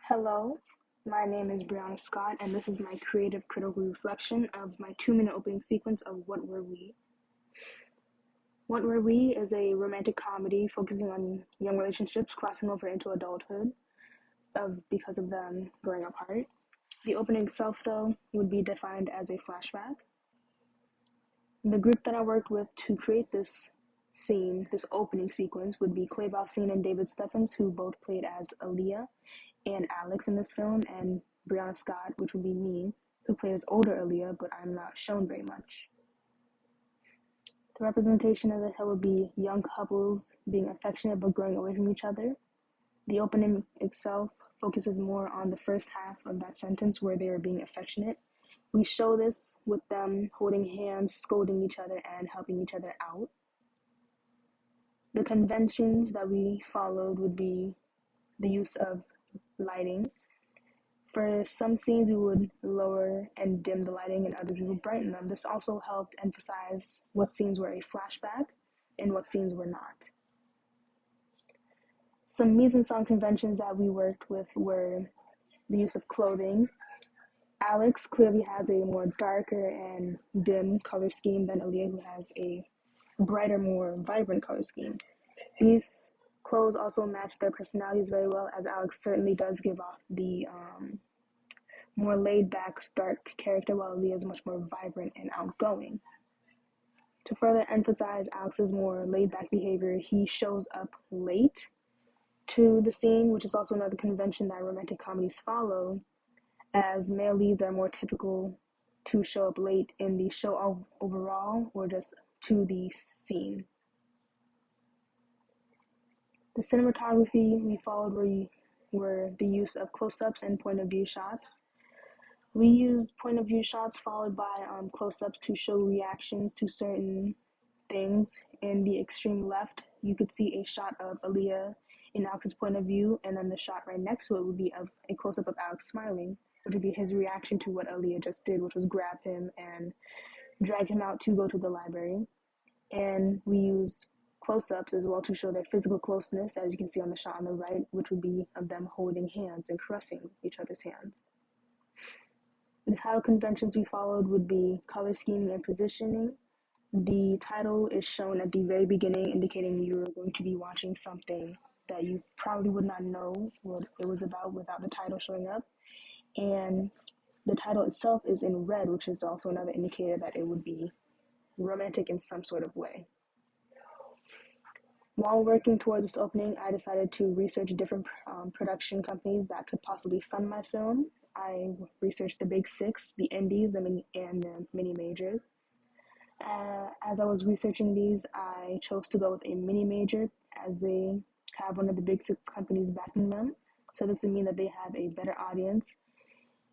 Hello, my name is Brianna Scott, and this is my creative critical reflection of my 2-minute opening sequence of What Were We? What Were We is a romantic comedy focusing on young relationships crossing over into adulthood because of them growing apart. The opening itself, though, would be defined as a flashback. The group that I worked with to create this opening sequence, would be Clay Valsine and David Steffens, who both played as Aaliyah and Alex in this film, and Brianna Scott, which would be me, who played as older Aaliyah, but I'm not shown very much. The representation of the hill would be young couples being affectionate but growing away from each other. The opening itself focuses more on the first half of that sentence where they are being affectionate. We show this with them holding hands, scolding each other, and helping each other out. The conventions that we followed would be the use of lighting. For some scenes, we would lower and dim the lighting, and others we would brighten them. This also helped emphasize what scenes were a flashback and what scenes were not. Some mise-en-scène conventions that we worked with were the use of clothing. Alex clearly has a more darker and dim color scheme than Aaliyah, who has a brighter, more vibrant color scheme. These clothes also match their personalities very well, as Alex certainly does give off the more laid-back, dark character, while Aaliyah is much more vibrant and outgoing. To further emphasize Alex's more laid-back behavior, he shows up late to the scene, which is also another convention that romantic comedies follow, as male leads are more typical to show up late in the show overall or just to the scene. The cinematography we followed were the use of close-ups and point-of-view shots. We used point-of-view shots followed by close-ups to show reactions to certain things. In the extreme left, you could see a shot of Aaliyah in Alex's point of view, and then the shot right next to it would be of a close-up of Alex smiling, which would be his reaction to what Aaliyah just did, which was grab him and drag him out to go to the library. And we used close-ups as well to show their physical closeness, as you can see on the shot on the right, which would be of them holding hands and caressing each other's hands. The title conventions we followed would be color scheming and positioning. The title is shown at the very beginning, indicating you're going to be watching something that you probably would not know what it was about without the title showing up. And the title itself is in red, which is also another indicator that it would be romantic in some sort of way. While working towards this opening, I decided to research different production companies that could possibly fund my film. I researched the big six, the indies, and the mini majors. As I was researching these, I chose to go with a mini major, as they have one of the big six companies backing them. So this would mean that they have a better audience,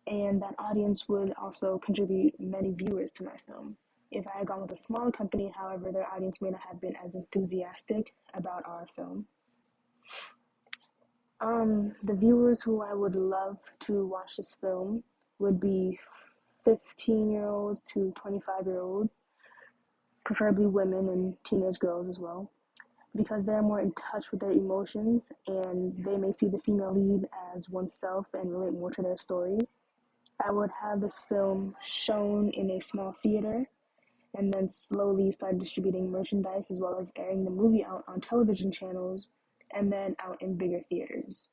and that audience would also contribute many viewers to my film. If I had gone with a smaller company, however, their audience may not have been as enthusiastic about our film. The viewers who I would love to watch this film would be 15-year-olds to 25-year-olds, preferably women and teenage girls as well, because they're more in touch with their emotions and they may see the female lead as oneself and relate more to their stories. I would have this film shown in a small theater and then slowly start distributing merchandise, as well as airing the movie out on television channels and then out in bigger theaters.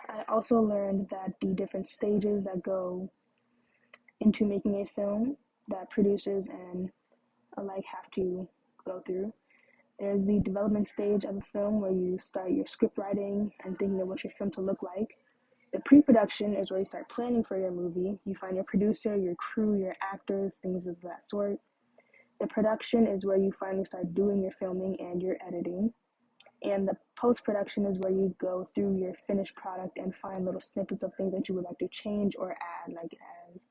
I also learned that the different stages that go into making a film that producers and alike have to go through. There's the development stage of a film where you start your script writing and thinking of what your film to look like. The pre-production is where you start planning for your movie. You find your producer, your crew, your actors, things of that sort. The production is where you finally start doing your filming and your editing. And the post-production is where you go through your finished product and find little snippets of things that you would like to change or add, like as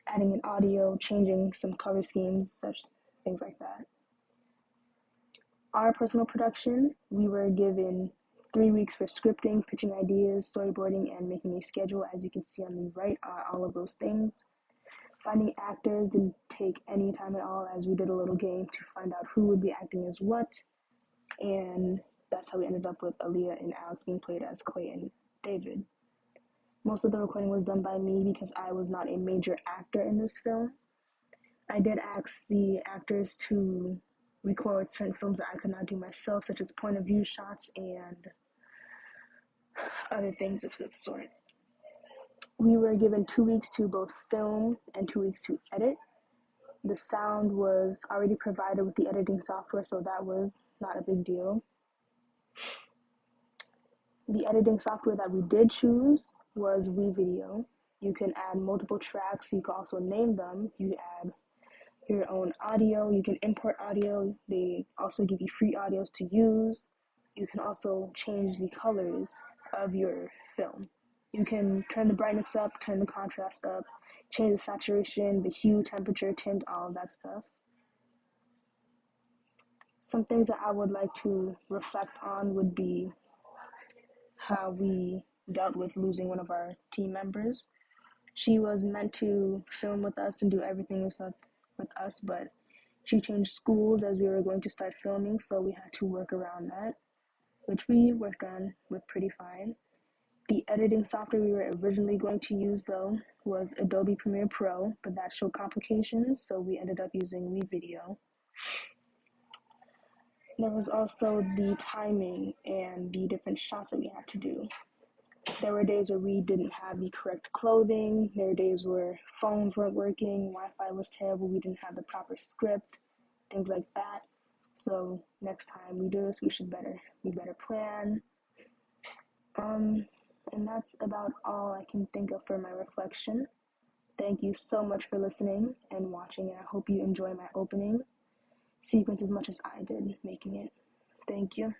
adding an audio, changing some color schemes, such things like that. Our personal production, we were given 3 weeks for scripting, pitching ideas, storyboarding, and making a schedule. As you can see on the right are all of those things. Finding actors didn't take any time at all, as we did a little game to find out who would be acting as what, and that's how we ended up with Aaliyah and Alex being played as Clay and David. Most of the recording was done by me because I was not a major actor in this film. I did ask the actors to record certain films that I could not do myself, such as point of view shots and other things of that sort. We were given 2 weeks to both film and 2 weeks to edit. The sound was already provided with the editing software, so that was not a big deal. The editing software that we did choose was WeVideo. You can add multiple tracks. You can also name them. You add your own audio. You can import audio. They also give you free audios to use. You can also change the colors of your film. You can turn the brightness up, turn the contrast up, change the saturation, the hue, temperature, tint, all of that stuff. Some things that I would like to reflect on would be how we dealt with losing one of our team members. She was meant to film with us and do everything with us, but she changed schools as we were going to start filming, so we had to work around that, which we worked on with pretty fine. The editing software we were originally going to use, though, was Adobe Premiere Pro, but that showed complications, so we ended up using WeVideo. There was also the timing and the different shots that we had to do. There were days where we didn't have the correct clothing. There were days where phones weren't working, Wi-Fi was terrible, we didn't have the proper script, things like that. So next time we do this, we better plan. And that's about all I can think of for my reflection. Thank you so much for listening and watching, and I hope you enjoy my opening sequence as much as I did making it. Thank you.